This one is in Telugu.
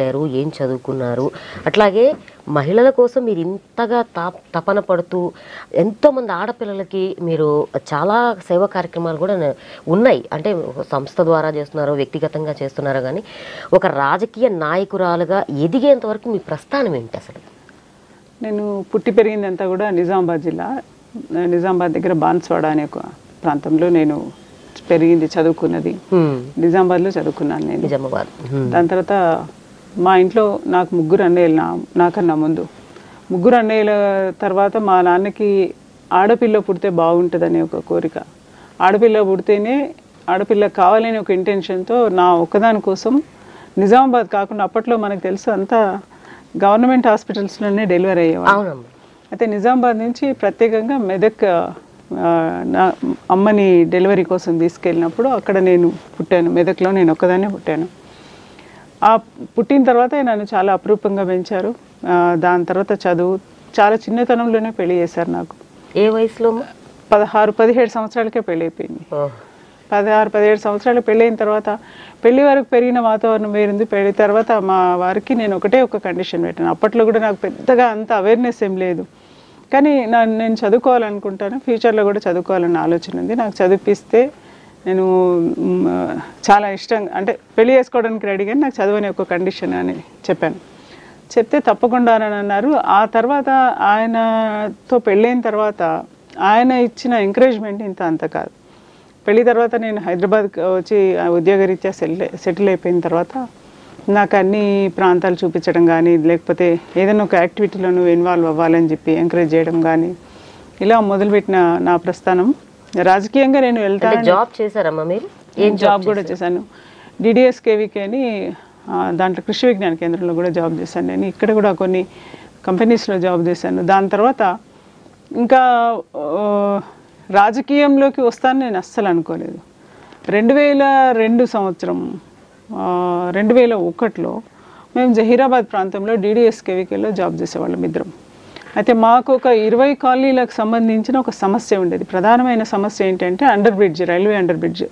ఏం చదువుకున్నారు? అట్లాగే మహిళల కోసం మీరు ఇంతగా తపన పడుతూ ఎంతోమంది ఆడపిల్లలకి మీరు చాలా సేవా కార్యక్రమాలు కూడా ఉన్నాయి. అంటే ఒక సంస్థ ద్వారా చేస్తున్నారు, వ్యక్తిగతంగా చేస్తున్నారు. కానీ ఒక రాజకీయ నాయకురాలుగా ఎదిగేంత వరకు మీ ప్రస్థానం ఏంటి అసలు? నేను పుట్టి పెరిగిందంతా కూడా నిజామాబాద్ జిల్లా. నిజామాబాద్ దగ్గర బాన్స్వాడ అనే ఒక ప్రాంతంలో నేను పెరిగింది, చదువుకున్నది. నిజామాబాద్లో చదువుకున్నాను నేను. నిజామాబాద్. దాని తర్వాత మా ఇంట్లో నాకు ముగ్గురు అన్నయ్యలు, నాకన్నా ముందు ముగ్గురు అన్నయ్యల తర్వాత మా నాన్నకి ఆడపిల్ల పుడితే బాగుంటుందనే ఒక కోరిక. ఆడపిల్ల పుడితేనే ఆడపిల్ల కావాలని ఒక ఇంటెన్షన్తో నా ఒక్కదాని కోసం నిజామాబాద్ కాకుండా అప్పట్లో మనకు తెలుసు అంతా గవర్నమెంట్ హాస్పిటల్స్లోనే డెలివరీ అయ్యేవాళ్ళు. అయితే నిజామాబాద్ నుంచి ప్రత్యేకంగా మెదక్ నా అమ్మని డెలివరీ కోసం తీసుకెళ్ళినప్పుడు అక్కడ నేను పుట్టాను. మెదక్లో నేను ఒక్కదాన్నే పుట్టాను. ఆ పుట్టిన తర్వాత నన్ను చాలా అపురూపంగా పెంచారు. దాని తర్వాత చదువు చాలా చిన్నతనంలోనే పెళ్లి చేశారు నాకు. ఏ వయసులో? 16-17 సంవత్సరాలకే పెళ్ళి అయిపోయింది. 16-17 సంవత్సరాలు పెళ్ళి అయిన తర్వాత పెళ్లి వరకు పెరిగిన వాతావరణం వేరింది. పెళ్లి తర్వాత మా వారికి నేను ఒకటే ఒక కండిషన్ పెట్టాను. అప్పట్లో కూడా నాకు పెద్దగా అంత అవేర్నెస్ ఏం లేదు, కానీ నేను చదువుకోవాలనుకుంటాను, ఫ్యూచర్లో కూడా చదువుకోవాలన్న ఆలోచన ఉంది. నాకు చదివిపిస్తే నేను చాలా ఇష్టం, అంటే పెళ్లి చేసుకోవడానికి రెడీ, కానీ నాకు చదువు అనే ఒక కండిషన్ అని చెప్పాను. చెప్తే తప్పకుండా అని అన్నారు. ఆ తర్వాత ఆయనతో పెళ్ళైన తర్వాత ఆయన ఇచ్చిన ఎంకరేజ్మెంట్ ఇంత అంత కాదు. పెళ్ళి తర్వాత నేను హైదరాబాద్కి వచ్చి ఉద్యోగరీత్యా సెటిల్ అయిపోయిన తర్వాత నాకు అన్ని ప్రాంతాలు చూపించడం కానీ, లేకపోతే ఏదైనా ఒక యాక్టివిటీలో నువ్వు ఇన్వాల్వ్ అవ్వాలని చెప్పి ఎంకరేజ్ చేయడం కానీ, ఇలా మొదలుపెట్టిన నా ప్రస్థానం. రాజకీయంగా నేను వెళ్తాను. జాబ్ చేశారమ్మా మీరు? ఏం జాబ్ కూడా చేశాను. DDSKVK అని దాంట్లో కృషి విజ్ఞాన కేంద్రంలో కూడా జాబ్ చేశాను నేను. ఇక్కడ కూడా కొన్ని కంపెనీస్లో జాబ్ చేశాను. దాని తర్వాత ఇంకా రాజకీయంలోకి వస్తానని నేను అస్సలు అనుకోలేదు. 2002 సంవత్సరం 2001లో మేము జహీరాబాద్ ప్రాంతంలో DDSKVKలో జాబ్ చేసేవాళ్ళం ఇద్దరం. అయితే మాకు ఒక 20 కాలనీలకు సంబంధించిన ఒక సమస్య ఉండేది. ప్రధానమైన సమస్య ఏంటంటే రైల్వే అండర్ బ్రిడ్జ్.